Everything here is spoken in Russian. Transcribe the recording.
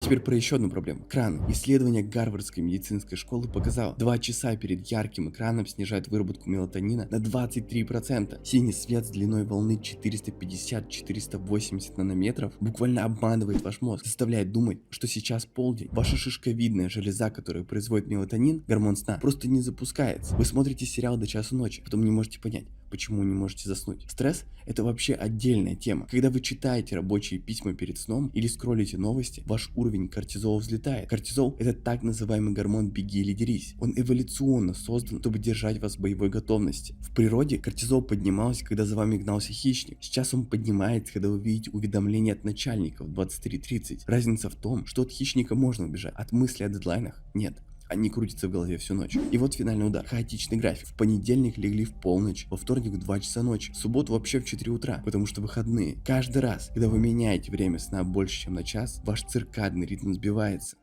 Теперь про еще одну проблему. Экраны. Исследование Гарвардской медицинской школы показало, 2 часа перед ярким экраном снижает выработку мелатонина на 23%. Синий свет с длиной волны 450-480 нанометров буквально обманывает ваш мозг, заставляет думать, что сейчас полдень. Ваша шишковидная железа, которая производит мелатонин, гормон сна, просто не запускается. Вы смотрите сериал до часу ночи, потом не можете понять, почему не можете заснуть. Стресс — это вообще отдельная тема. Когда вы читаете рабочие письма перед сном или скроллите новости, ваш уровень кортизола взлетает. Кортизол — это так называемый гормон «беги или дерись». Он эволюционно создан, чтобы держать вас в боевой готовности. В природе кортизол поднимался, когда за вами гнался хищник. Сейчас он поднимается, когда вы видите уведомления от начальника в 23:30. Разница в том, что от хищника можно убежать, от мысли о дедлайнах нет. Они крутятся в голове всю ночь. И вот финальный удар. Хаотичный график. В понедельник легли в полночь, во вторник в 2 часа ночи, в субботу вообще в 4 утра, потому что выходные. Каждый раз, когда вы меняете время сна больше, чем на час, ваш циркадный ритм сбивается.